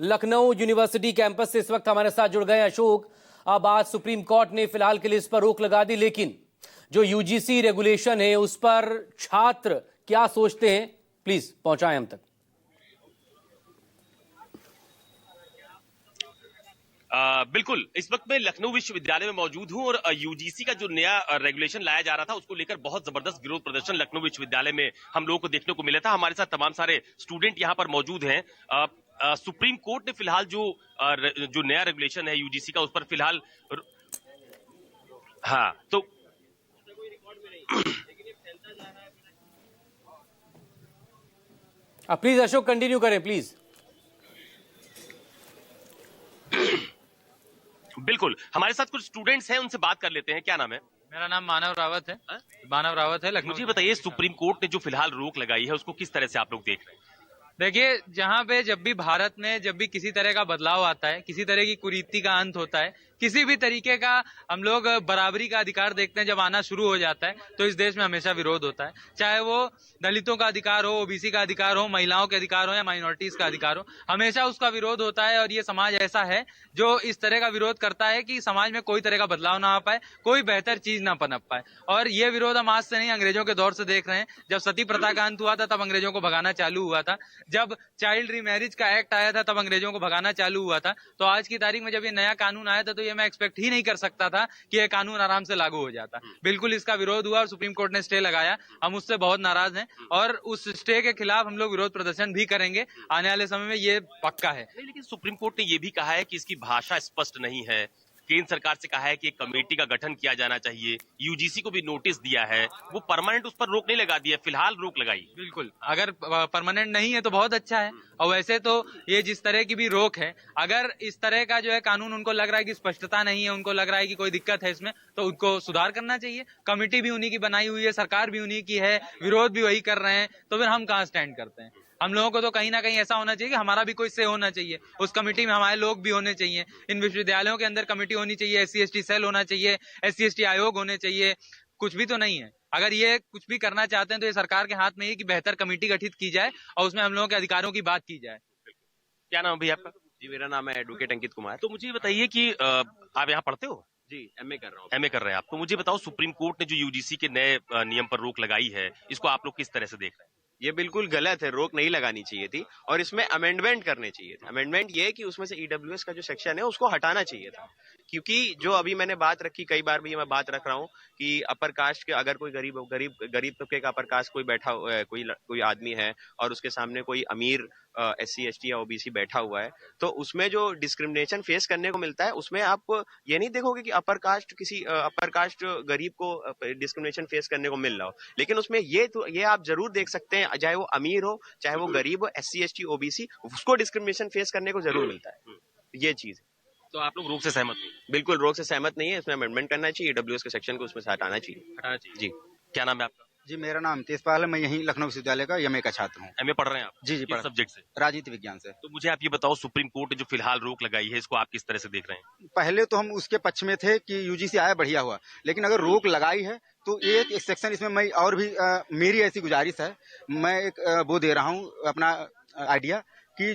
Lucknow university campus से इस वक्त हमारे साथ जुड़ गए अशोक। अब आज सुप्रीम कोर्ट ने फिलहाल के लिए इस पर रोक लगा दी, लेकिन जो यूजीसी रेगुलेशन है उस पर छात्र क्या सोचते हैं, प्लीज पहुंचाएं हम तक। बिल्कुल, इस वक्त मैं लखनऊ विश्वविद्यालय में मौजूद हूं और यूजीसी का जो नया रेगुलेशन लाया जा रहा था उसको लेकर बहुत जबरदस्त विरोध प्रदर्शन लखनऊ विश्वविद्यालय में हम लोगों को देखने को मिला था। हमारे साथ तमाम सारे स्टूडेंट यहां पर मौजूद हैं। सुप्रीम कोर्ट ने फिलहाल जो नया रेगुलेशन है यूजीसी का उस पर फिलहाल हाँ तो प्लीज अशोक कंटिन्यू करें प्लीज। बिल्कुल, हमारे साथ कुछ स्टूडेंट्स हैं, उनसे बात कर लेते हैं। क्या नाम है? मेरा नाम मानव रावत है। मानव रावत है लखनऊ। मुझे बताइए, सुप्रीम कोर्ट ने जो फिलहाल रोक लगाई है उसको किस तरह से आप लोग देख रहे हैं? देखिए, जहाँ पे जब भी भारत में जब भी किसी तरह का बदलाव आता है, किसी तरह की कुरीति का अंत होता है, किसी भी तरीके का हम लोग बराबरी का अधिकार देखते हैं, जब आना शुरू हो जाता है तो इस देश में हमेशा विरोध होता है। चाहे वो दलितों का अधिकार हो, ओबीसी का अधिकार हो, महिलाओं के अधिकार हो या माइनॉरिटीज का अधिकार हो, हमेशा उसका विरोध होता है। और ये समाज ऐसा है जो इस तरह का विरोध करता है कि समाज में कोई तरह का बदलाव ना आ पाए, कोई बेहतर चीज ना पनप पाए। और ये विरोध हम आज से नहीं, अंग्रेजों के दौर से देख रहे हैं। जब सती प्रथा का अंत हुआ था तब अंग्रेजों को भगाना चालू हुआ था। जब चाइल्ड रीमैरिज का एक्ट आया था तब अंग्रेजों को भगाना चालू हुआ था। तो आज की तारीख में जब ये नया कानून आया था तो ये मैं एक्सपेक्ट ही नहीं कर सकता था कि ये कानून आराम से लागू हो जाता। बिल्कुल इसका विरोध हुआ और सुप्रीम कोर्ट ने स्टे लगाया। हम उससे बहुत नाराज हैं और उस स्टे के खिलाफ हम लोग विरोध प्रदर्शन भी करेंगे आने वाले समय में, ये पक्का है। लेकिन सुप्रीम कोर्ट ने यह भी कहा है कि इसकी भाषा स्पष्ट नहीं है। केंद्र सरकार से कहा है कि एक कमेटी का गठन किया जाना चाहिए। यूजीसी को भी नोटिस दिया है, वो परमानेंट उस पर रोक नहीं लगा दिया, फिलहाल रोक लगाई। बिल्कुल, अगर परमानेंट नहीं है तो बहुत अच्छा है। और वैसे तो ये जिस तरह की भी रोक है, अगर इस तरह का जो है कानून उनको लग रहा है कि स्पष्टता नहीं है, उनको लग रहा है कि कोई दिक्कत है इसमें, तो उनको सुधार करना चाहिए। कमेटी भी उन्हीं की बनाई हुई है, सरकार भी उन्हीं की है, विरोध भी वही कर रहे हैं, तो फिर हम कहाँ स्टैंड करते हैं? हम लोगों को तो कहीं ना कहीं ऐसा होना चाहिए कि हमारा भी कोई से होना चाहिए, उस कमेटी में हमारे लोग भी होने चाहिए। इन विश्वविद्यालयों के अंदर कमेटी होनी चाहिए, SC/ST सेल होना चाहिए, SC/ST आयोग होने चाहिए। कुछ भी तो नहीं है। अगर ये कुछ भी करना चाहते हैं तो ये सरकार के हाथ में है कि बेहतर कमेटी गठित की जाए और उसमें हम लोगों के अधिकारों की बात की जाए। क्या नाम है भैया आपका? जी, मेरा नाम है एडवोकेट अंकित कुमार। तो मुझे बताइए कि आप यहाँ पढ़ते हो? जी, एमए कर रहा हूँ। एमए कर रहे हैं आप। तो मुझे बताओ, सुप्रीम कोर्ट ने जो यूजीसी के नए नियम पर रोक लगाई है, इसको आप लोग किस तरह से देख रहे हैं? ये बिल्कुल गलत है, रोक नहीं लगानी चाहिए थी और इसमें अमेंडमेंट करने चाहिए थे। अमेंडमेंट ये है कि उसमें से ईडब्ल्यूएस का जो सेक्शन है उसको हटाना चाहिए था। क्योंकि जो अभी मैंने बात रखी, कई बार भी मैं बात रख रहा हूँ कि अपर कास्ट के अगर कोई गरीब तबके का अपर कास्ट कोई बैठा कोई आदमी है और उसके सामने कोई अमीर SC/ST या ओबीसी बैठा हुआ है, तो उसमें जो डिस्क्रिमिनेशन फेस करने को मिलता है, उसमें आप ये नहीं देखोगे कि अपर कास्ट गरीब को डिस्क्रिमिनेशन फेस करने को मिल रहा हो। लेकिन उसमें ये आप जरूर देख सकते हैं, चाहे वो अमीर हो, चाहे वो गरीब हो, SC/ST OBC, उसको डिस्क्रिमिनेशन फेस करने को जरूर मिलता है। ये चीज है। तो आप लोग रोक से सहमत नहीं? बिल्कुल रोक से सहमत नहीं है। इसमें अमेंडमेंट करना चाहिए, ईडब्ल्यूएस के सेक्शन को उसमें से हटाना चाहिए। जी, क्या नाम है आपका? जी, मेरा नाम तेजपाल है। मैं यहीं लखनऊ विश्वविद्यालय का एमए का छात्र हूँ। एमए पढ़ रहे हैं आप? जी जी, किस सब्जेक्ट से? राजनीति विज्ञान से। तो मुझे आप ये बताओ, सुप्रीम कोर्ट ने जो फिलहाल रोक लगाई है, इसको आप किस तरह से देख रहे हैं? पहले तो हम उसके पक्ष में थे कि यूजीसी आया, बढ़िया हुआ, लेकिन अगर रोक लगाई है तो एक सेक्शन इसमें मैं और भी मेरी ऐसी गुजारिश है, मैं एक वो दे रहा हूँ अपना आइडिया कि